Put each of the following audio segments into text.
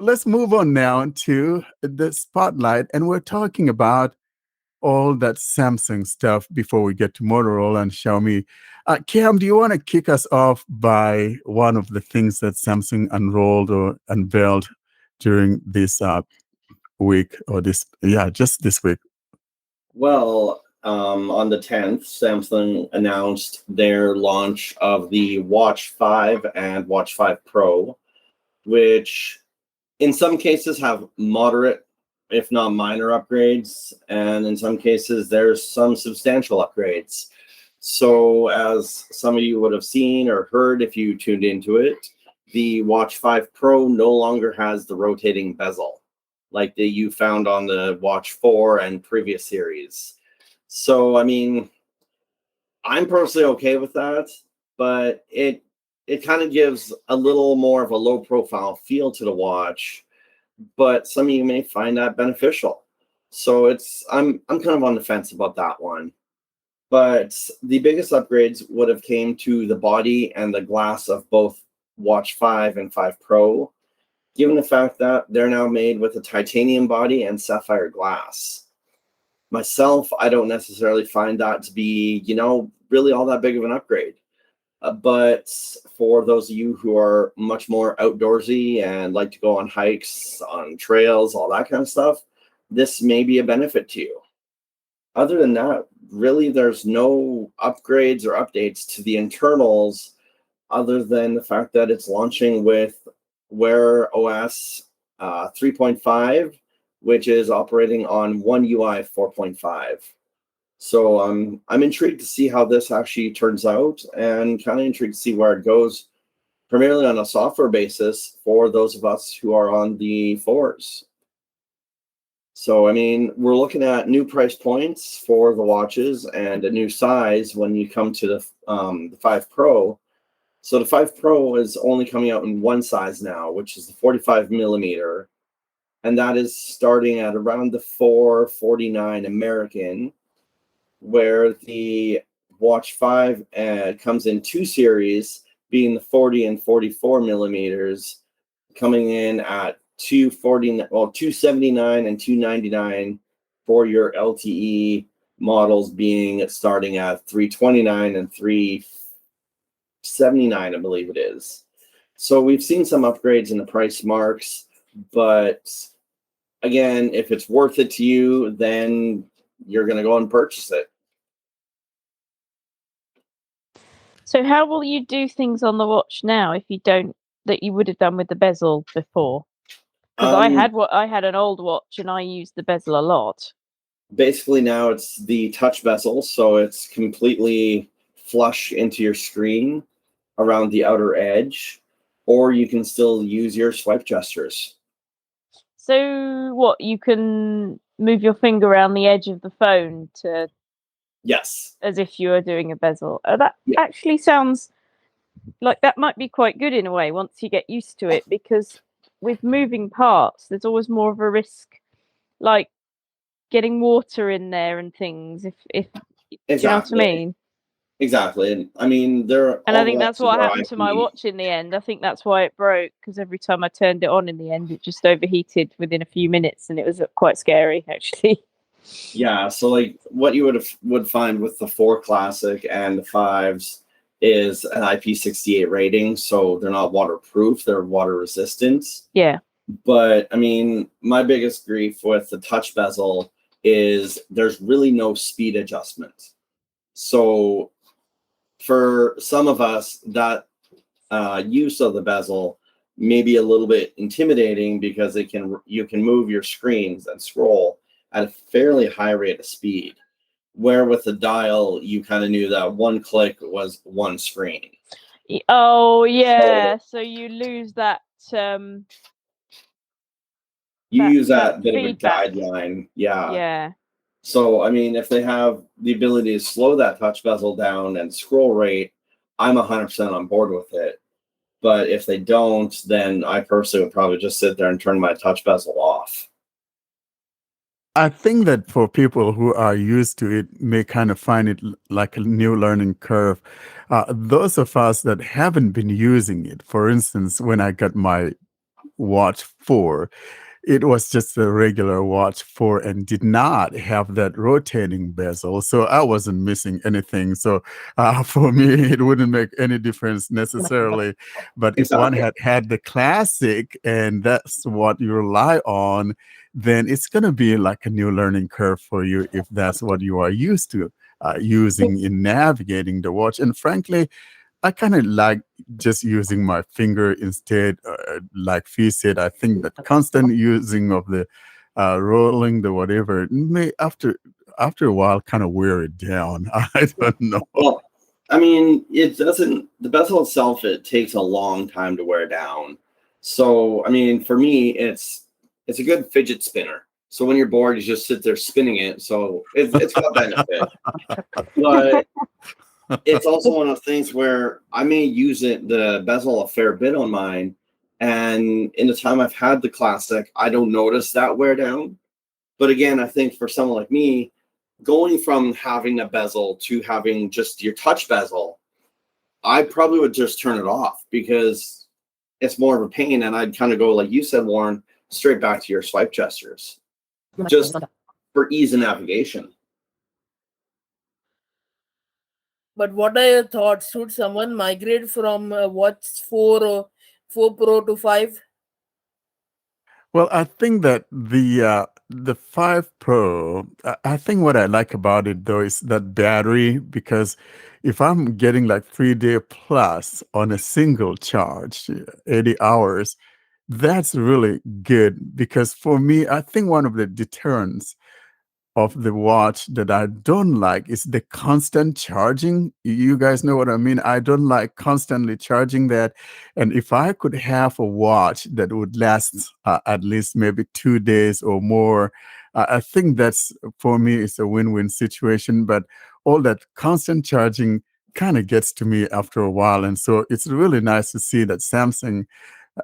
let's move on now to the spotlight. And we're talking about all that Samsung stuff before we get to Motorola and Xiaomi. Cam, do you want to kick us off by one of the things that Samsung unrolled or unveiled during this week or just this week? Well, on the 10th, Samsung announced their launch of the Watch 5 and Watch 5 Pro, which in some cases have moderate, if not minor upgrades, and in some cases there's some substantial upgrades. So as some of you would have seen or heard if you tuned into it, the Watch 5 Pro no longer has the rotating bezel like that you found on the Watch 4 and previous series. So, I mean, I'm personally okay with that, but it kind of gives a little more of a low profile feel to the watch, but some of you may find that beneficial. So I'm kind of on the fence about that one. But the biggest upgrades would have came to the body and the glass of both Watch 5 and 5 Pro, given the fact that they're now made with a titanium body and sapphire glass. Myself, I don't necessarily find that to be, really all that big of an upgrade. But for those of you who are much more outdoorsy and like to go on hikes, on trails, all that kind of stuff, this may be a benefit to you. Other than that, really, there's no upgrades or updates to the internals other than the fact that it's launching with Wear OS 3.5, which is operating on One UI 4.5. So I'm intrigued to see how this actually turns out and kind of intrigued to see where it goes, primarily on a software basis for those of us who are on the 4s. So, I mean, we're looking at new price points for the watches and a new size when you come to the 5 Pro. So the 5 Pro is only coming out in one size now, which is the 45 millimeter. And that is starting at around the $449 American, where the Watch 5 comes in two series, being the 40 and 44 millimeters, coming in at $279 and $299 for your LTE models, being starting at $329 and $379, I believe it is. So we've seen some upgrades in the price marks, but again, if it's worth it to you, then you're going to go and purchase it. So how will you do things on the watch now if you don't, that you would have done with the bezel before? Because I had an old watch and I used the bezel a lot. Basically now it's the touch bezel, so it's completely flush into your screen around the outer edge, or you can still use your swipe gestures. So what, you can move your finger around the edge of the phone to... Yes. As if you were doing a bezel. That actually sounds like that might be quite good in a way once you get used to it, because with moving parts, there's always more of a risk, like getting water in there and things. If Exactly. Do you know what I mean? Exactly. And I mean, I think that's what happened to my watch in the end. I think that's why it broke, because every time I turned it on in the end, it just overheated within a few minutes, and it was quite scary, actually. Yeah, so like what you would find with the 4 Classic and the 5s is an IP68 rating, so they're not waterproof, they're water resistant. Yeah. But I mean, my biggest grief with the touch bezel is there's really no speed adjustment. So for some of us, that use of the bezel may be a little bit intimidating because you can move your screens and scroll at a fairly high rate of speed, where with the dial, you kind of knew that one click was one screen. Oh, yeah. So you lose that... you use that bit feedback. Of a guideline. Yeah. Yeah. So, I mean, if they have the ability to slow that touch bezel down and scroll rate, I'm 100% on board with it. But if they don't, then I personally would probably just sit there and turn my touch bezel off. I think that for people who are used to it may kind of find it like a new learning curve. Those of us that haven't been using it, for instance, when I got my Watch 4. It was just a regular Watch 4 and did not have that rotating bezel. So I wasn't missing anything. So for me, it wouldn't make any difference necessarily. But if one Exactly. had the classic and that's what you rely on, then it's going to be like a new learning curve for you if that's what you are used to using in navigating the watch. And frankly, I kind of like just using my finger instead. Like Fee said, I think that constant using of the rolling the whatever may after a while kind of wear it down. I don't know. Well, I mean, it doesn't. The bezel itself, it takes a long time to wear down. So, I mean, for me, it's a good fidget spinner. So when you're bored, you just sit there spinning it. So it's got benefit, but it's also one of those things where I may use the bezel a fair bit on mine, and in the time I've had the classic, I don't notice that wear down. But again, I think for someone like me, going from having a bezel to having just your touch bezel, I probably would just turn it off because it's more of a pain, and I'd kind of go like you said, Warren, straight back to your swipe gestures, just for ease of navigation. But what are your thoughts? Should someone migrate from Watch 4 or 4 Pro to 5? Well, I think that the 5 Pro, I think what I like about it though is that battery, because if I'm getting like 3-day plus on a single charge, 80 hours, that's really good because for me, I think one of the deterrents of the watch that I don't like is the constant charging. You guys know what I mean? I don't like constantly charging that. And if I could have a watch that would last at least maybe 2 days or more, I think that's for me, it's a win-win situation. But all that constant charging kind of gets to me after a while. And so it's really nice to see that Samsung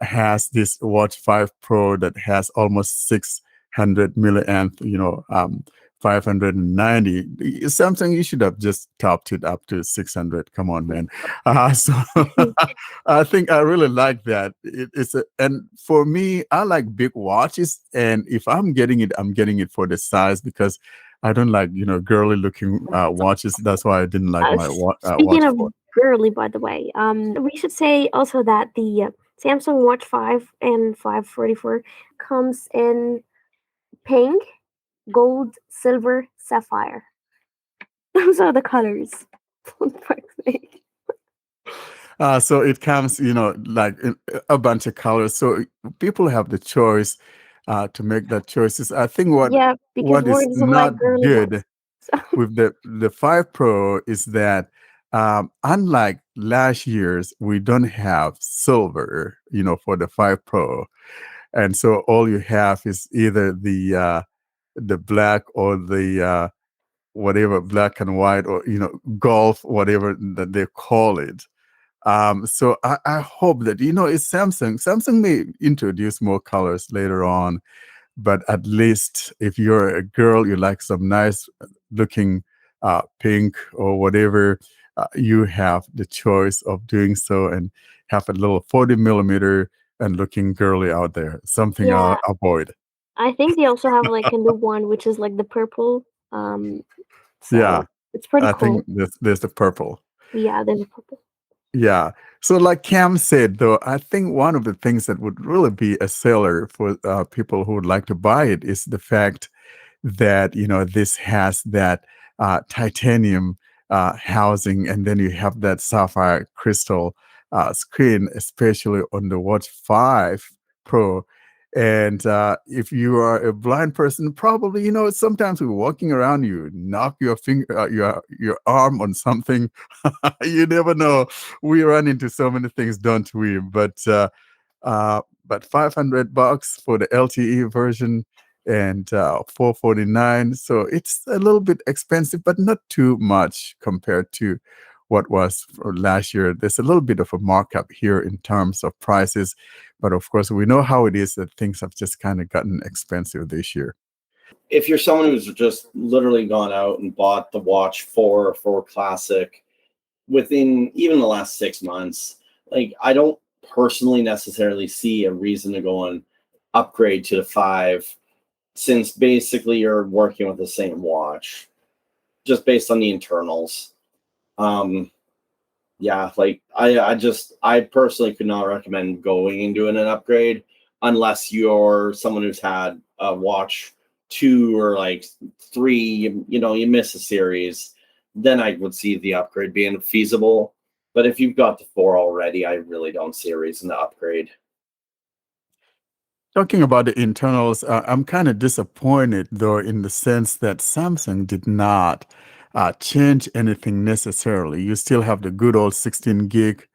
has this Watch 5 Pro that has almost 600 milliamp, 590. Samsung, you should have just topped it up to 600. Come on, man. So I think I really like that. And for me, I like big watches. And if I'm getting it for the size because I don't like, girly looking watches. That's why I didn't like my Speaking watch of 4. girly, by the way, we should say also that the Samsung Watch 5 and 544 comes in pink, gold, silver, sapphire. Those are the colors. So it comes, like in a bunch of colors. So people have the choice to make that choices. I think because what is Warren doesn't like not girly good ones. So. with the 5 Pro is that unlike last year's, we don't have silver, for the 5 Pro. And so all you have is either the black or the whatever, black and white, or golf, whatever that they call it. So I hope that it's Samsung. Samsung may introduce more colors later on, but at least if you're a girl, you like some nice looking pink or whatever, you have the choice of doing so and have a little 40 millimeter and looking girly out there. Something I'll avoid. I think they also have like a new one, which is like the purple. So it's pretty I cool. think there's the purple. Yeah, there's a purple. Yeah. So like Cam said, though, I think one of the things that would really be a seller for people who would like to buy it is the fact that, this has that titanium housing, and then you have that sapphire crystal screen, especially on the Watch 5 Pro. And if you are a blind person, probably, sometimes we're walking around, you knock your finger, your arm on something. You never know. We run into so many things, don't we? But $500 for the LTE version and $449. So it's a little bit expensive, but not too much compared to what was for last year. There's a little bit of a markup here in terms of prices, but of course we know how it is that things have just kind of gotten expensive this year. If you're someone who's just literally gone out and bought the Watch 4 Classic within even the last 6 months, like I don't personally necessarily see a reason to go and upgrade to the 5, since basically you're working with the same watch, just based on the internals. Yeah, like I personally could not recommend going and doing an upgrade unless you're someone who's had a watch 2 or like 3, you miss a series, then I would see the upgrade being feasible. But if you've got the 4 already, I really don't see a reason to upgrade. Talking about the internals, I'm kind of disappointed though, in the sense that Samsung did not change anything necessarily. You still have the good old 16 gig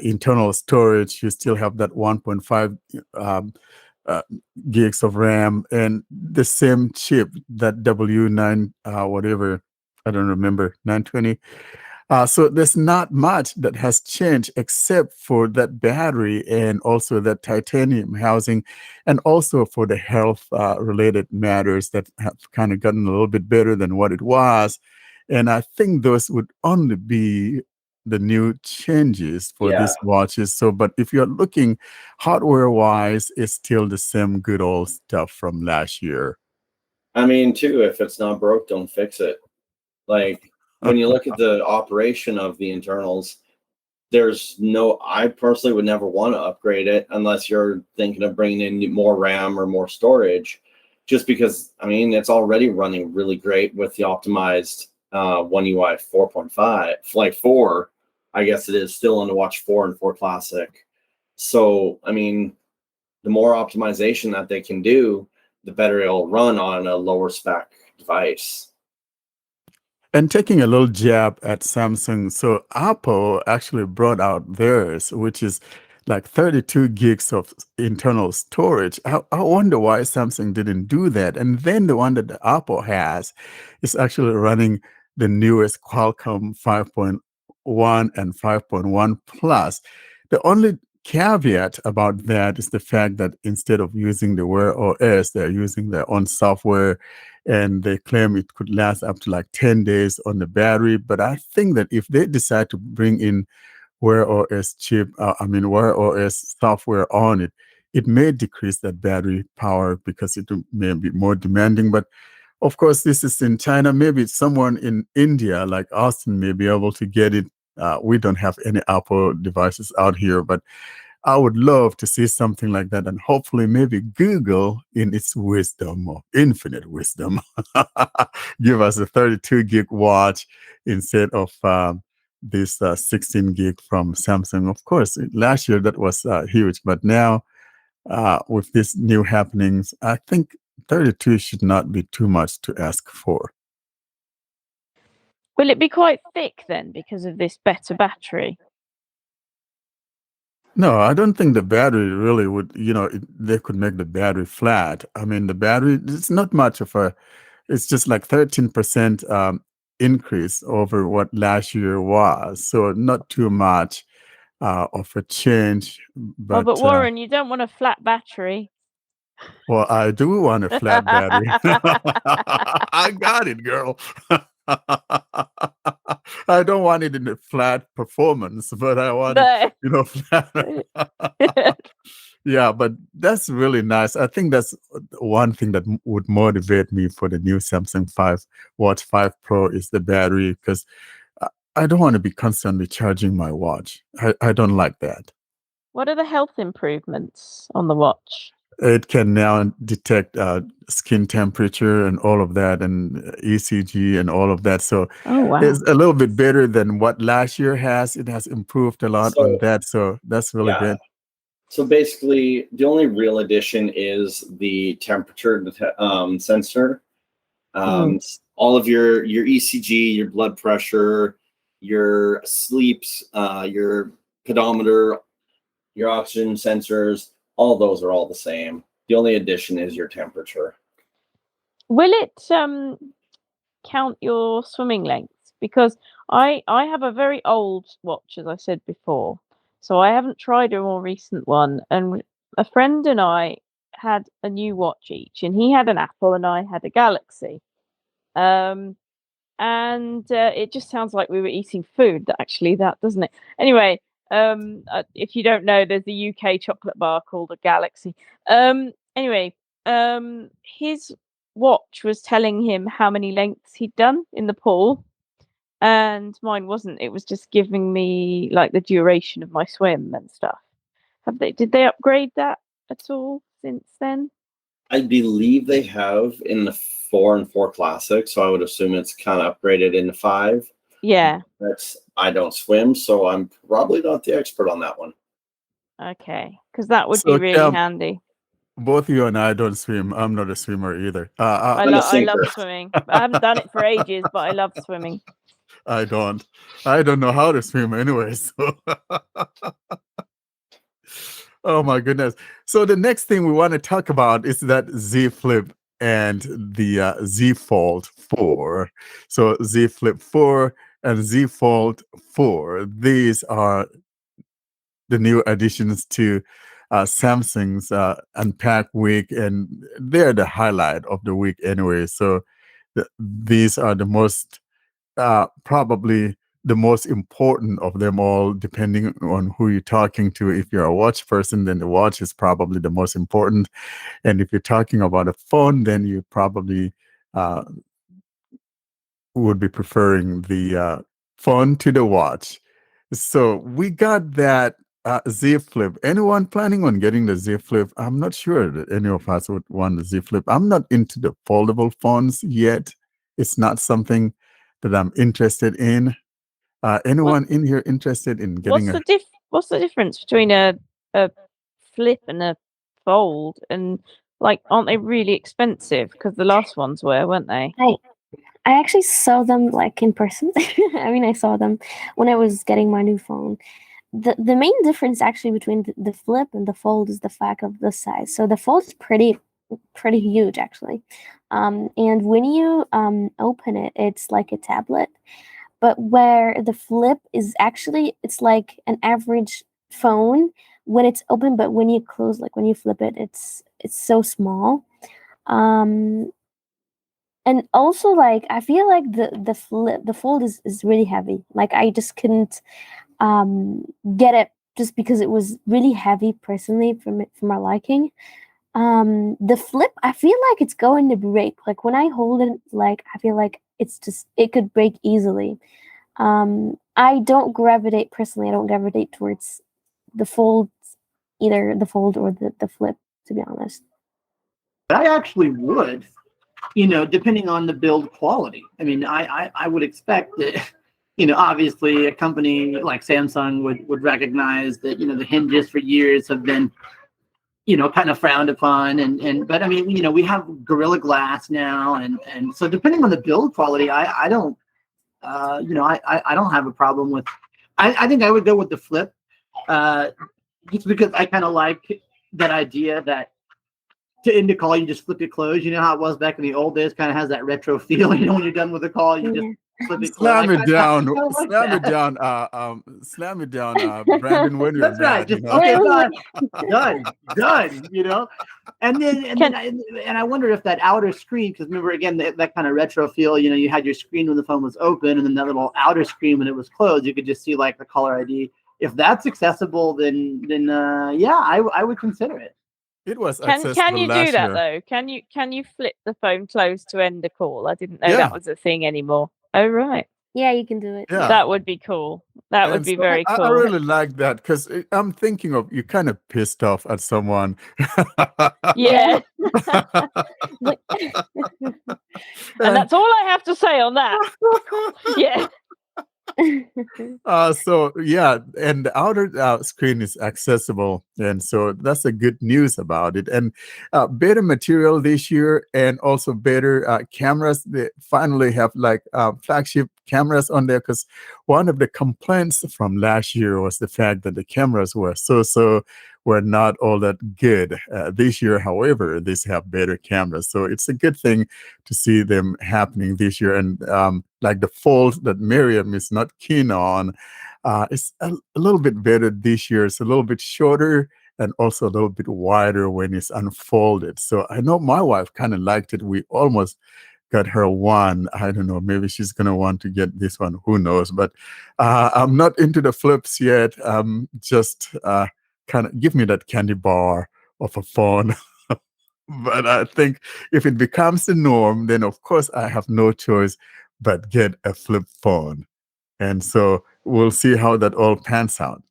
internal storage. You still have that 1.5 uh, gigs of RAM and the same chip, that W9, whatever, I don't remember, 920. So there's not much that has changed except for that battery and also that titanium housing, and also for the health related matters that have kind of gotten a little bit better than what it was. And I think those would only be the new changes for Yeah. these watches. So, but if you're looking hardware wise, it's still the same good old stuff from last year. I mean, too, if it's not broke, don't fix it. Like, when you look at the operation of the internals, I personally would never want to upgrade it unless you're thinking of bringing in more RAM or more storage, just because, I mean, it's already running really great with the optimized One UI 4.5, like 4, I guess it is still on the Watch 4 and 4 Classic. So, I mean, the more optimization that they can do, the better it'll run on a lower spec device. And taking a little jab at Samsung, so Apple actually brought out theirs, which is like 32 gigs of internal storage. I wonder why Samsung didn't do that. And then the one that the Apple has is actually running the newest Qualcomm 5.1 and 5.1 Plus. The only caveat about that is the fact that instead of using the Wear OS, they're using their own software, and they claim it could last up to like 10 days on the battery. But I think that if they decide to bring in Wear OS Wear OS software on it, it may decrease that battery power because it may be more demanding. But of course, this is in China. Maybe someone in India, like Austin, may be able to get it. We don't have any Apple devices out here, but I would love to see something like that. And hopefully, maybe Google, in its wisdom or infinite wisdom, give us a 32 gig watch instead of this 16 gig from Samsung. Of course, last year that was huge, but now with these new happenings, I think 32 should not be too much to ask for. Will it be quite thick then because of this better battery? No, I don't think the battery really would, they could make the battery flat. I mean, the battery, it's not much of it's just like 13% increase over what last year was. So not too much of a change. But But Warren, you don't want a flat battery. Well, I do want a flat battery. I got it, girl. I don't want it in a flat performance, but I want it, flat. Yeah, but that's really nice. I think that's one thing that would motivate me for the new Samsung 5 Watch 5 Pro is the battery, because I don't want to be constantly charging my watch. I don't like that. What are the health improvements on the watch? It can now detect skin temperature and all of that, and ECG and all of that. So it's a little bit better than what last year has. It has improved a lot on that. So that's really good. So basically, the only real addition is the temperature sensor. All of your ECG, your blood pressure, your sleeps, your pedometer, your oxygen sensors, all those are all the same. The only addition is your temperature. Will it count your swimming lengths? Because I have a very old watch, as I said before, so I haven't tried a more recent one. And a friend and I had a new watch each, and he had an Apple and I had a Galaxy. And it just sounds like we were eating food. Actually, that doesn't it? Anyway, If you don't know, there's a UK chocolate bar called a Galaxy. Anyway, his watch was telling him how many lengths he'd done in the pool, and mine wasn't. It was just giving me like the duration of my swim and stuff. Did they upgrade that at all since then? I believe they have in the 4 and 4 Classic, so I would assume it's kind of upgraded into 5. Yeah. I don't swim, so I'm probably not the expert on that one. Okay, because that would So, be really handy. Both you and I don't swim. I'm not a swimmer either. I love swimming. I haven't done it for ages, but I love swimming. I don't know how to swim anyway. So. Oh my goodness. So the next thing we want to talk about is that Z Flip and the Z Fold 4. So Z Flip 4 and Z Fold 4. These are the new additions to Samsung's Unpack week, and they're the highlight of the week anyway. So these are the most probably the most important of them all, depending on who you're talking to. If you're a watch person, then the watch is probably the most important. And if you're talking about a phone, then you probably would be preferring the phone to the watch. So we got that Z Flip. Anyone planning on getting the Z Flip? I'm not sure that any of us would want the Z Flip. I'm not into the foldable phones yet. It's not something that I'm interested in. Anyone in here interested in getting what's the difference between a flip and a fold? And like, aren't they really expensive? Because the last ones were, weren't they? I actually saw them like in person. I mean, I saw them when I was getting my new phone. The main difference actually between the flip and the fold is the fact of the size. So the fold is pretty huge actually, and when you open it, it's like a tablet. But where the flip is actually, it's like an average phone when it's open, but when you close, like when you flip it, it's so small. And also, like, I feel like the fold is really heavy. Like, I just couldn't get it just because it was really heavy personally for my liking. The flip, I feel like it's going to break. Like when I hold it, like I feel like it could break easily. I don't gravitate towards the fold, either the fold or the flip, to be honest. I actually would, depending on the build quality. I mean, I would expect that, obviously a company like Samsung would recognize that, the hinges for years have been, kind of frowned upon, but I mean, we have Gorilla Glass now, and so depending on the build quality, I don't, I don't have a problem with. I think I would go with the flip, just because I kind of like that idea that to end a call you just flip it closed. You know how it was back in the old days, kind of has that retro feel. When you're done with the call, you just flip it closed. Slam it down, slam it down, Brandon. When you're That's right. mad, Just okay, done. And then I wonder if that outer screen, because remember again that kind of retro feel. You had your screen when the phone was open, and then that little outer screen when it was closed, you could just see like the caller ID. If that's accessible, then yeah, I would consider it. It was accessible. Can you do that though? Can you flip the phone closed to end a call? I didn't know that was a thing anymore. Oh right. Yeah, you can do it. Yeah. That would be cool. That would be very cool. I really like that because I'm thinking of you kind of pissed off at someone. Yeah. And that's all I have to say on that. Yeah. So yeah, and the outer screen is accessible, and so that's a good news about it. And better material this year, and also better cameras. They finally have like flagship cameras on there, because one of the complaints from last year was the fact that the cameras were were not all that good. This year, however, these have better cameras, so it's a good thing to see them happening this year. And like the fold that Miriam is not keen on, it's a little bit better this year. It's a little bit shorter and also a little bit wider when it's unfolded. So I know my wife kind of liked it. We almost got her one. I don't know. Maybe she's gonna want to get this one. Who knows? But I'm not into the flips yet. Just kind of give me that candy bar of a phone. But I think if it becomes the norm, then of course I have no choice but get a flip phone. And so we'll see how that all pans out.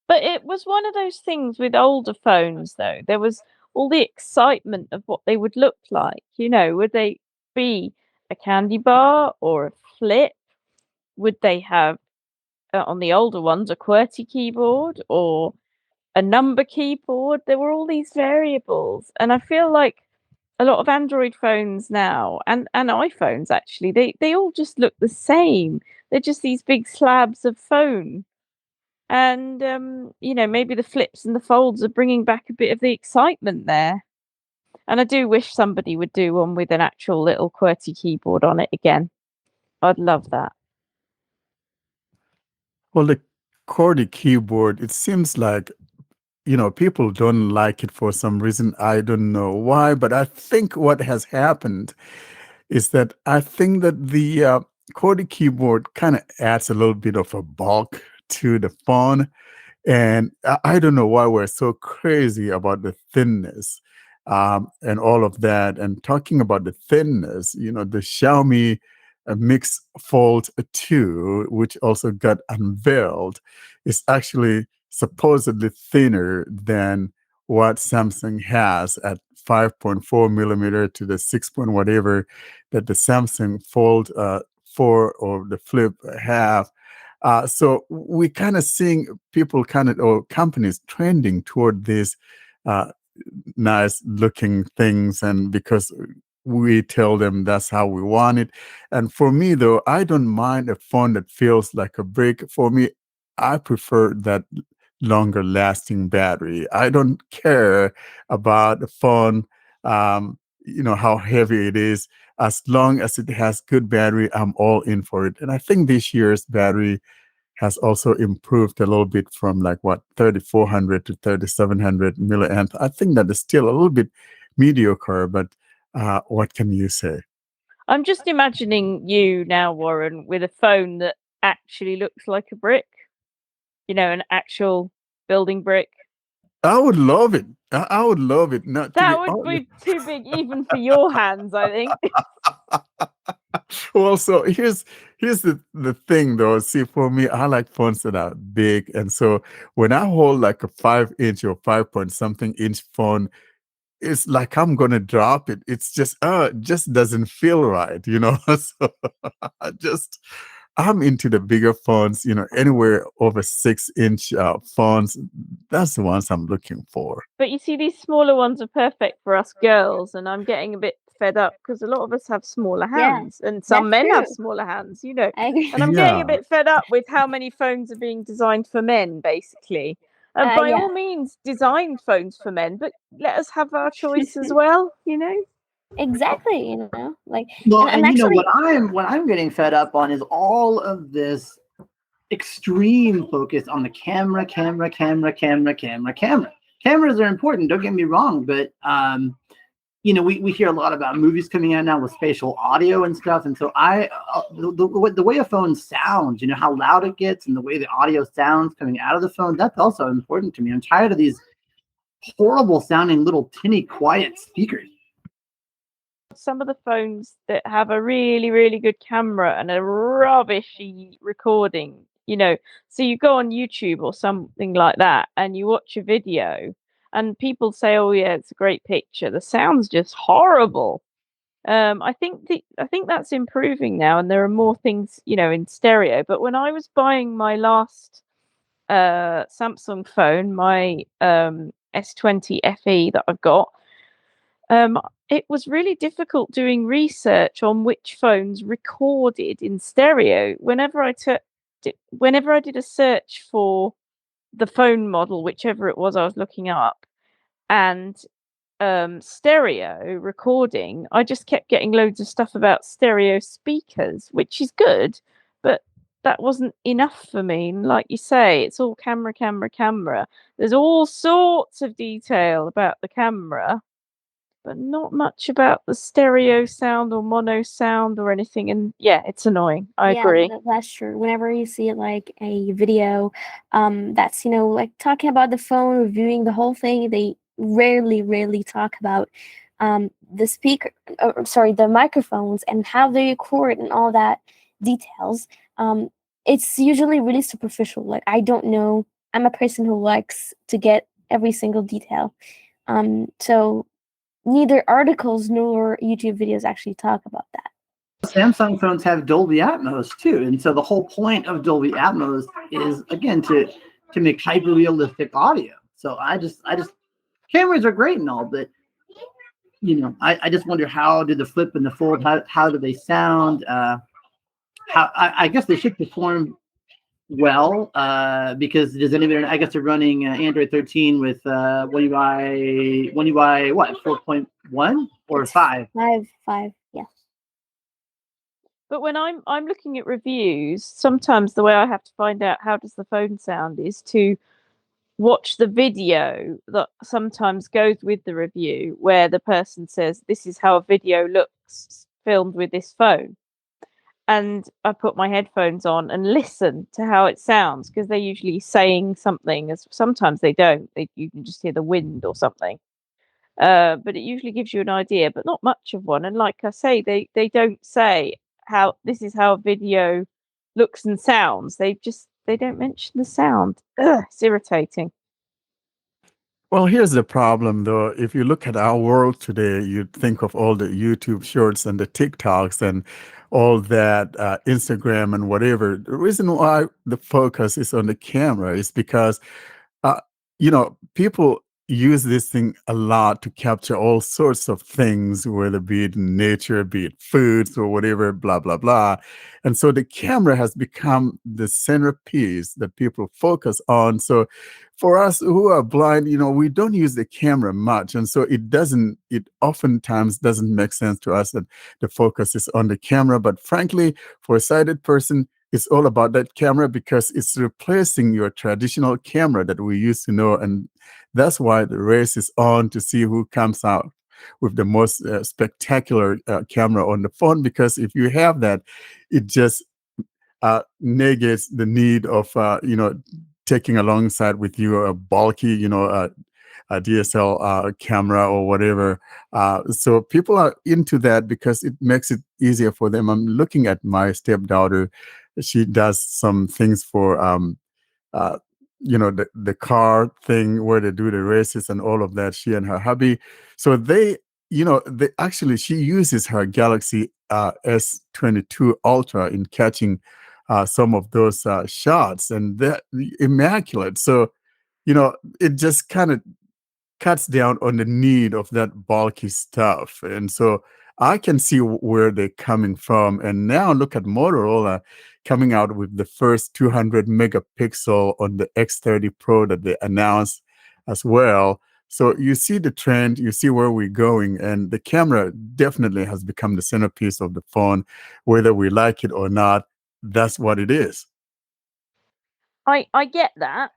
But it was one of those things with older phones, though. There was all the excitement of what they would look like. Would they be a candy bar or a flip? Would they have, on the older ones, a QWERTY keyboard or a number keyboard? There were all these variables. And I feel like a lot of Android phones now and iPhones actually, they all just look the same. They're just these big slabs of phone. And maybe the flips and the folds are bringing back a bit of the excitement there. And I do wish somebody would do one with an actual little QWERTY keyboard on it again. I'd love that. Well, the QWERTY keyboard, it seems like, people don't like it for some reason. I don't know why, but I think what has happened is that I think that the QWERTY keyboard kind of adds a little bit of a bulk to the phone. And I don't know why we're so crazy about the thinness and all of that. And talking about the thinness, the Xiaomi Mix Fold 2, which also got unveiled, is actually supposedly thinner than what Samsung has at 5.4 millimeter to the 6 point whatever that the Samsung Fold 4 or the Flip have. So we kind of seeing people or companies trending toward these nice looking things, and because we tell them that's how we want it. And for me, though, I don't mind a phone that feels like a brick. For me, I prefer that longer lasting battery. I don't care about the phone, how heavy it is. As long as it has good battery, I'm all in for it. And I think this year's battery has also improved a little bit from 3,400 to 3,700 milliamp. I think that is still a little bit mediocre, but what can you say? I'm just imagining you now, Warren, with a phone that actually looks like a brick. An actual building brick. I would love it. I would love it. Not to That would be too big even for your hands, I think. Well, so here's the thing though. See, for me, I like phones that are big, and so when I hold like a 5-inch or 5 point something inch phone, it's like I'm gonna drop it. It's just doesn't feel right, So I'm into the bigger phones, anywhere over 6-inch phones. That's the ones I'm looking for. But you see, these smaller ones are perfect for us girls, and I'm getting a bit fed up because a lot of us have smaller hands, and some men have smaller hands, I agree. And I'm getting a bit fed up with how many phones are being designed for men, basically. By all means, design phones for men, but let us have our choice as well, Exactly, Well, and and actually, what I'm getting fed up on is all of this extreme focus on the camera. Cameras are important, don't get me wrong, but we hear a lot about movies coming out now with spatial audio and stuff, and so the way a phone sounds, how loud it gets, and the way the audio sounds coming out of the phone, that's also important to me. I'm tired of these horrible sounding little tinny quiet speakers. Some of the phones that have a really, really good camera and a rubbishy recording, so you go on YouTube or something like that and you watch a video and people say, oh yeah, it's a great picture. The sound's just horrible. I think that's improving now, and there are more things, in stereo. But when I was buying my last Samsung phone, my S20 FE that I've got, it was really difficult doing research on which phones recorded in stereo. Whenever I did a search for the phone model, whichever it was I was looking up, and stereo recording, I just kept getting loads of stuff about stereo speakers, which is good, but that wasn't enough for me. And like you say, it's all camera. There's all sorts of detail about the camera, but not much about the stereo sound or mono sound or anything. And yeah, it's annoying. I agree. That's true. Whenever you see like a video, that's like talking about the phone, reviewing the whole thing, they rarely talk about the speaker, the microphones and how they record and all that details. It's usually really superficial. Like, I don't know. I'm a person who likes to get every single detail. So neither articles nor YouTube videos actually talk about that. Samsung phones have Dolby Atmos too, and so the whole point of Dolby Atmos is again to make hyper realistic audio. So I just cameras are great and all, but I just wonder, how do the flip and the fold, how do they sound? How I guess they should perform well, because does anybody? I guess they're running Android 13 with One UI what 4.1 or 5? 5, yeah. But when I'm looking at reviews, sometimes the way I have to find out how does the phone sound is to watch the video that sometimes goes with the review, where the person says this is how a video looks filmed with this phone. And I put my headphones on and listen to how it sounds, because they're usually saying something. As sometimes they don't. You can just hear the wind or something. But it usually gives you an idea, but not much of one. And like I say, they don't say how this is how a video looks and sounds. They don't mention the sound. Ugh, it's irritating. Well, here's the problem, though. If you look at our world today, you'd think of all the YouTube shorts and the TikToks and all that, Instagram and whatever. The reason why the focus is on the camera is because, people use this thing a lot to capture all sorts of things, whether be it nature, be it foods or whatever, blah, blah, blah. And so the camera has become the centerpiece that people focus on. So for us who are blind, we don't use the camera much. And so it oftentimes doesn't make sense to us that the focus is on the camera. But frankly, for a sighted person, it's all about that camera, because it's replacing your traditional camera that we used to know. And that's why the race is on to see who comes out with the most spectacular camera on the phone. Because if you have that, it just negates the need of taking alongside with you a bulky a DSL camera or whatever. So people are into that because it makes it easier for them. I'm looking at my stepdaughter. She does some things for the car thing where they do the races and all of that, she and her hubby. So they actually, she uses her Galaxy S22 Ultra in catching some of those shots, and they're immaculate. So it just kind of cuts down on the need of that bulky stuff. And so I can see where they're coming from. And now look at Motorola coming out with the first 200 megapixel on the X30 Pro that they announced as well. So you see the trend, you see where we're going, and the camera definitely has become the centerpiece of the phone, whether we like it or not. That's what it is. I get that.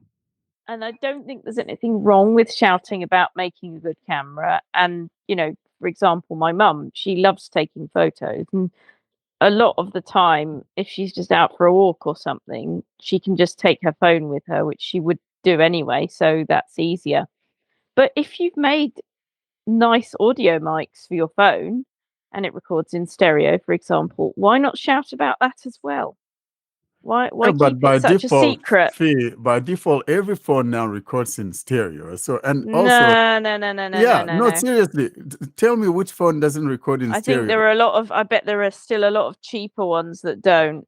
And I don't think there's anything wrong with shouting about making a good camera. And, for example, my mum, she loves taking photos. And a lot of the time, if she's just out for a walk or something, she can just take her phone with her, which she would do anyway. So that's easier. But if you've made nice audio mics for your phone and it records in stereo, for example, why not shout about that as well? Why But keep it such a secret? by default, every phone now records in stereo. So, and also, No. seriously, tell me which phone doesn't record in I stereo. think there are I bet there are still a lot of cheaper ones that don't.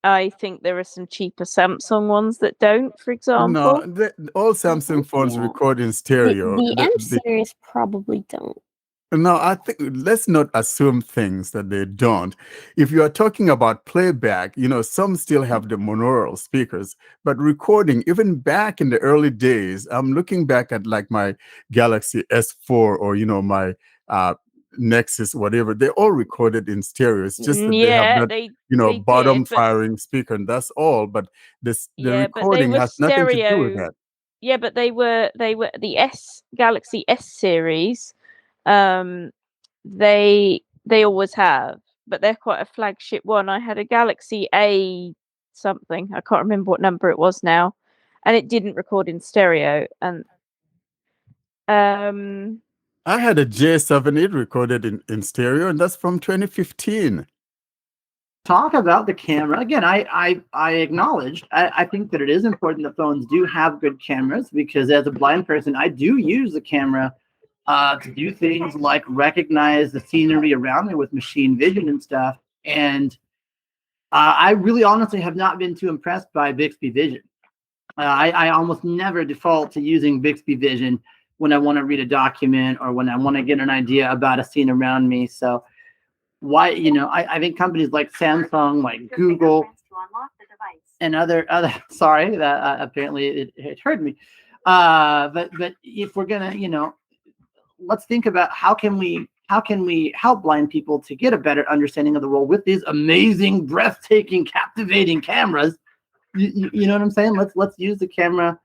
I think there are some cheaper Samsung ones that don't, for example. No, all Samsung phones record in stereo. The M series probably don't. No, I think let's not assume things that they don't. If you are talking about playback, some still have the monaural speakers, but recording, even back in the early days, I'm looking back at like my Galaxy S4 or, my Nexus, whatever, they all recorded in stereo. It's just that they have that, bottom firing speaker, and that's all. But the recording has nothing to do with that. Yeah, but they were the Galaxy S series. They always have, but they're quite a flagship one. I had a Galaxy A something. I can't remember what number it was now, and it didn't record in stereo. And I had a J7, it recorded in stereo, and that's from 2015. Talk about the camera again. I acknowledged. I think that it is important that phones do have good cameras, because as a blind person, I do use the camera to do things like recognize the scenery around me with machine vision and stuff. And I really honestly have not been too impressed by Bixby Vision. I almost never default to using Bixby Vision when I want to read a document or when I want to get an idea about a scene around me. So why, I think companies like Samsung, like Google, and other sorry, that apparently it heard me. But if we're gonna, let's think about how can we help blind people to get a better understanding of the world with these amazing, breathtaking, captivating cameras. You know what I'm saying? Let's use the camera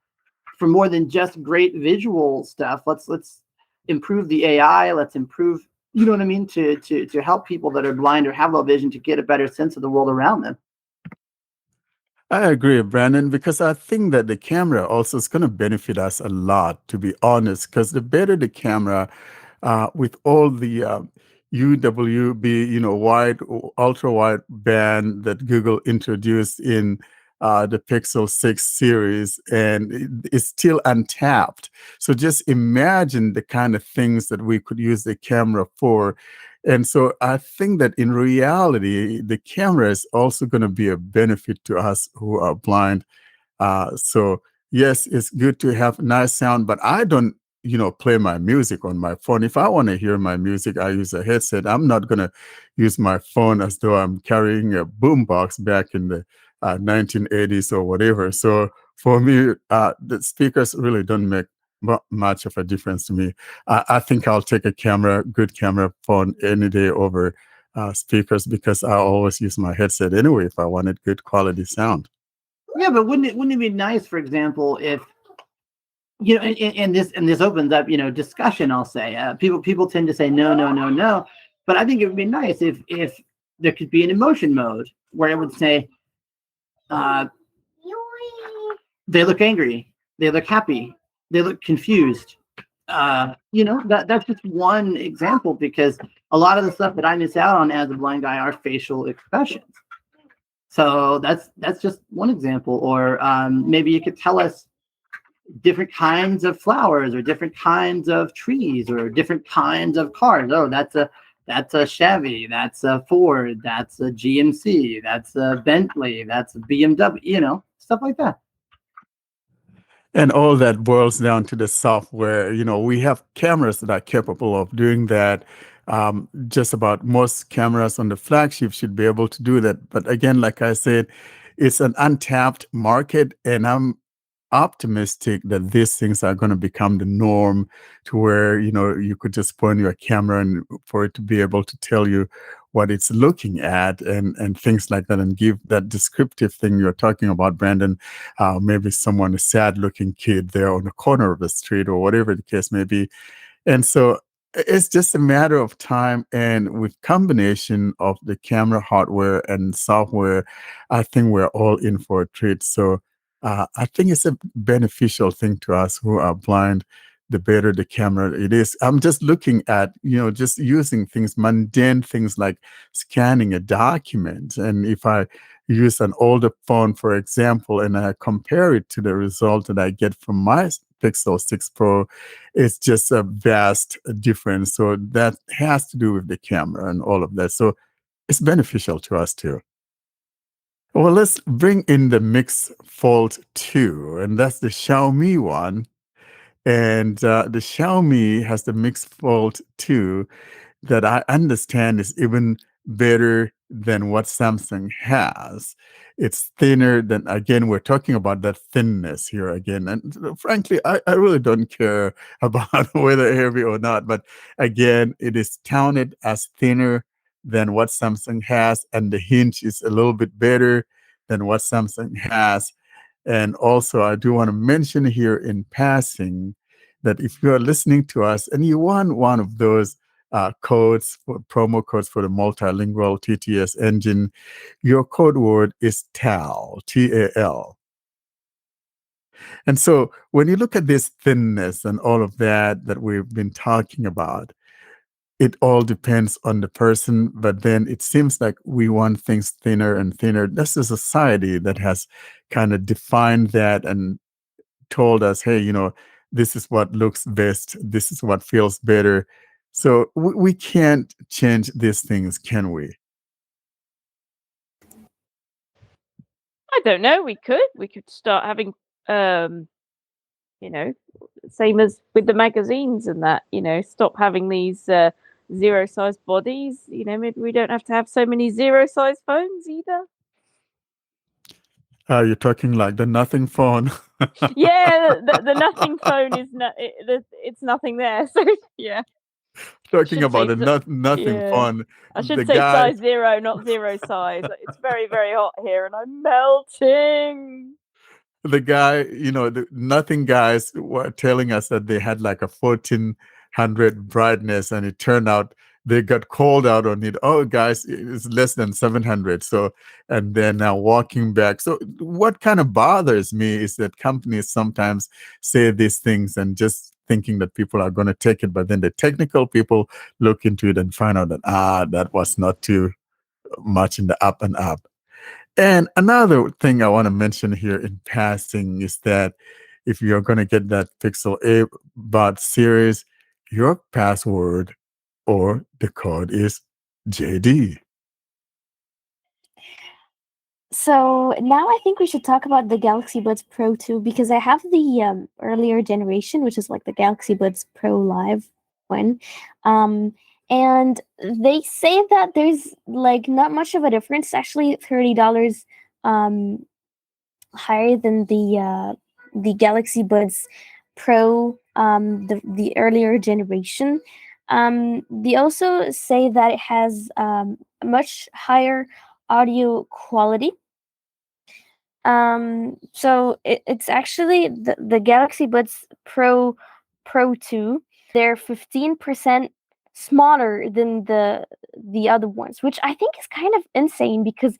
for more than just great visual stuff. Let's improve the AI. Let's improve, you know what I mean, to help people that are blind or have low vision to get a better sense of the world around them. I agree, Brandon, because I think that the camera also is going to benefit us a lot, to be honest, because the better the camera, with all the UWB, wide, ultra wide band that Google introduced in the Pixel 6 series, and it's still untapped. So just imagine the kind of things that we could use the camera for. And so I think that in reality, the camera is also going to be a benefit to us who are blind. So yes, it's good to have nice sound, but I don't, play my music on my phone. If I want to hear my music, I use a headset. I'm not going to use my phone as though I'm carrying a boombox back in the 1980s or whatever. So for me, the speakers really don't make much of a difference to me. I think I'll take a good camera phone any day over speakers, because I always use my headset anyway if I wanted good quality sound. Yeah, but wouldn't it be nice, for example, if and this opens up discussion. I'll say people tend to say no, but I think it would be nice if there could be an emotion mode where it would say they look angry, they look happy, they look confused. That's just one example, because a lot of the stuff that I miss out on as a blind guy are facial expressions. So that's just one example. Or maybe you could tell us different kinds of flowers, or different kinds of trees, or different kinds of cars. Oh, that's a Chevy, that's a Ford, that's a GMC, that's a Bentley, that's a BMW, stuff like that. And all that boils down to the software. We have cameras that are capable of doing that. Just about most cameras on the flagship should be able to do that. But again, like I said, it's an untapped market, and I'm optimistic that these things are going to become the norm, to where you could just point your camera and for it to be able to tell you what it's looking at, and things like that, and give that descriptive thing you're talking about, Brandon. Maybe someone, a sad looking kid there on the corner of the street, or whatever the case may be. And so it's just a matter of time, and with combination of the camera hardware and software, I think we're all in for a treat. So I think it's a beneficial thing to us who are blind. The better the camera it is. I'm just looking at, just using things, mundane things like scanning a document. And if I use an older phone, for example, and I compare it to the result that I get from my Pixel 6 Pro, it's just a vast difference. So that has to do with the camera and all of that. So it's beneficial to us too. Well, let's bring in the Mix Fold 2, and that's the Xiaomi one. And the Xiaomi has the Mix Fold 2 that I understand is even better than what Samsung has. It's thinner than, again, we're talking about that thinness here again. And frankly, I really don't care about whether heavy or not. But again, it is counted as thinner than what Samsung has. And the hinge is a little bit better than what Samsung has. And also, I do want to mention here in passing that if you are listening to us and you want one of those promo codes for the multilingual TTS engine, your code word is TAL, TAL. And so when you look at this thinness and all of that we've been talking about, it all depends on the person, but then it seems like we want things thinner and thinner. That's a society that has kind of defined that and told us, hey, this is what looks best. This is what feels better. So we can't change these things, can we? I don't know. We could start having, same as with the magazines and that, stop having these zero size bodies. Maybe we don't have to have so many zero size phones either. You're talking like the nothing phone. Yeah, the nothing phone is it's nothing there. So yeah. Talking about a nothing yeah. phone. I should The say guy, size 0, not zero size. It's very, very hot here and I'm melting. the guy, the nothing guys were telling us that they had like a 1400 brightness, and it turned out they got called out on it. Oh, guys, it's less than 700. So, and they're now walking back. So, what kind of bothers me is that companies sometimes say these things and just thinking that people are going to take it, but then the technical people look into it and find out that that was not too much in the up and up. And another thing I want to mention here in passing is that if you're going to get that Pixel 8 Bot series, your password or the code is JD. So now I think we should talk about the Galaxy Buds Pro 2, because I have the earlier generation, which is like the Galaxy Buds Pro Live one. And they say that there's like not much of a difference, actually $30 higher than the Galaxy Buds Pro, the earlier generation. They also say that it has much higher audio quality. So it's actually the Galaxy Buds Pro 2. They're 15% smaller than the other ones, which I think is kind of insane, because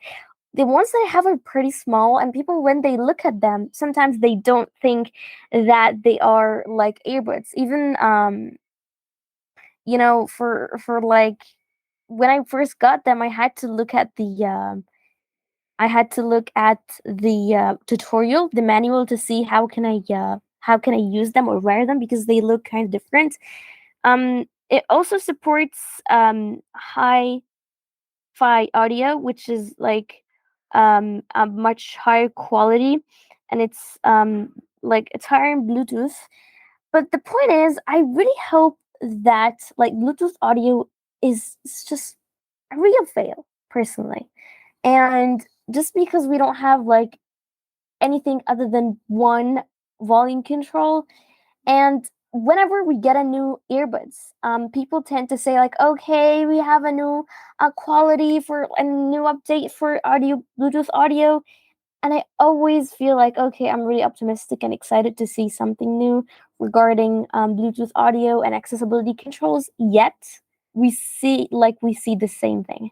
the ones that I have are pretty small, and people, when they look at them, sometimes they don't think that they are like earbuds. Even for like when I first got them, I had to look at the tutorial, the manual, to see how can I use them or wear them, because they look kind of different. It also supports hi-fi audio, which is like a much higher quality, and it's it's higher in Bluetooth. But the point is, I really hope that like Bluetooth audio is just a real fail, personally. And just because we don't have like anything other than one volume control, and whenever we get a new earbuds, people tend to say like, okay, we have a new quality for a new update for audio, Bluetooth audio. And I always feel like, okay, I'm really optimistic and excited to see something new regarding Bluetooth audio and accessibility controls. Yet we see the same thing.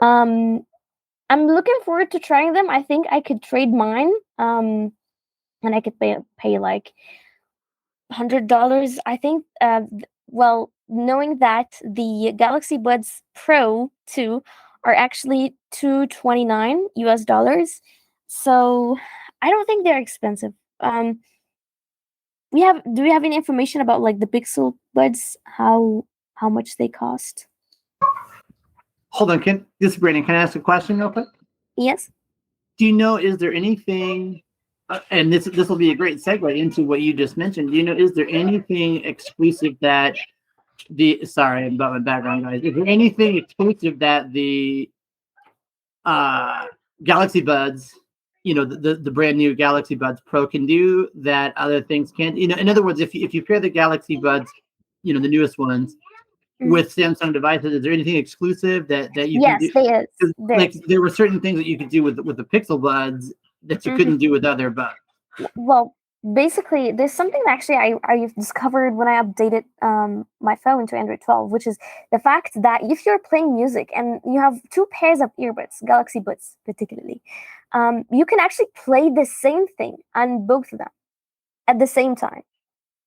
I'm looking forward to trying them. I think I could trade mine, and I could pay like $100. I think. Well, knowing that the Galaxy Buds Pro 2 are actually $229, so I don't think they're expensive. Do we have any information about like the Pixel Buds, how much they cost? Hold on, this is Brandon. Can I ask a question real quick? Yes. Do you know, is there anything, and this will be a great segue into what you just mentioned. Do you know, is there anything exclusive that sorry about my background, guys. Is there anything exclusive that the Galaxy Buds, the brand new Galaxy Buds Pro can do that other things can't? In other words, if you pair the Galaxy Buds, the newest ones, with Samsung devices, is there anything exclusive that you can do? Yes, there is. There were certain things that you could do with the Pixel Buds that you couldn't do with other buds. Well, basically, there's something that actually I discovered when I updated my phone to Android 12, which is the fact that if you're playing music and you have two pairs of earbuds, Galaxy Buds particularly, you can actually play the same thing on both of them at the same time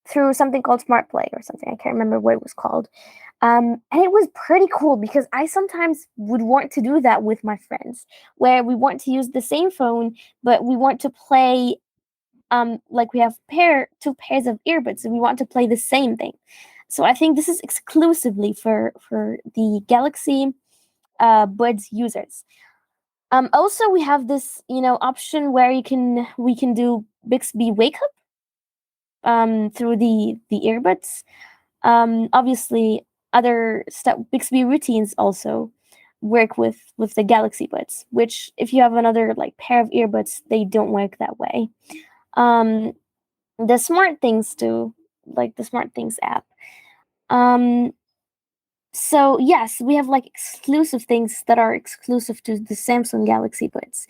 through something called Smart Play or something. I can't remember what it was called. And it was pretty cool because I sometimes would want to do that with my friends, where we want to use the same phone, but we want to play like we have two pairs of earbuds and we want to play the same thing. So I think this is exclusively for the Galaxy Buds users. Also, we have this option where we can do Bixby Wake Up through the earbuds. Obviously, other Bixby routines also work with the Galaxy Buds, which if you have another like pair of earbuds, they don't work that way. The Smart Things too, like the Smart Things app. So yes, we have like exclusive things that are exclusive to the Samsung Galaxy Buds.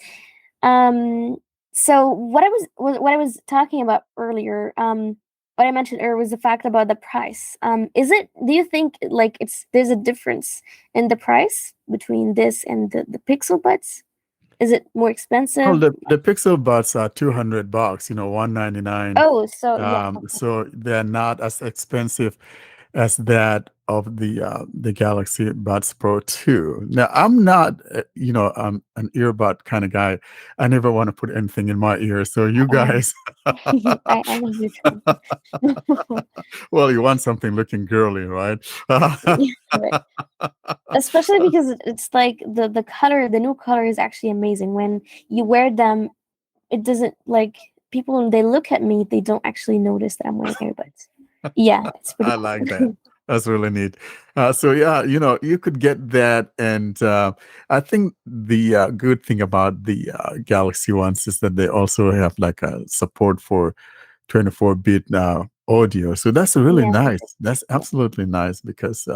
So what I was talking about earlier, what I mentioned earlier was the fact about the price. Do you think like there's a difference in the price between this and the Pixel Buds? Is it more expensive? Well, the Pixel Buds are $200, $199. Oh, so yeah. So they're not as expensive as that of the Galaxy Buds Pro 2. Now, I'm not, an earbud kind of guy. I never want to put anything in my ear. So you guys, I know you too. well, you want something looking girly, right? Right. Especially because it's like the color, the new color is actually amazing. When you wear them, it doesn't like people when they look at me, they don't actually notice that I'm wearing earbuds. Yeah, it's pretty I cool. like that. That's really neat. So yeah, you could get that, and I think the good thing about the Galaxy ones is that they also have like a support for 24-bit audio. So that's really Yeah. nice. That's absolutely nice because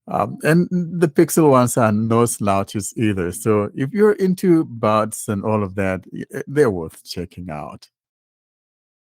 and the Pixel ones are no slouches either. So if you're into buds and all of that, they're worth checking out.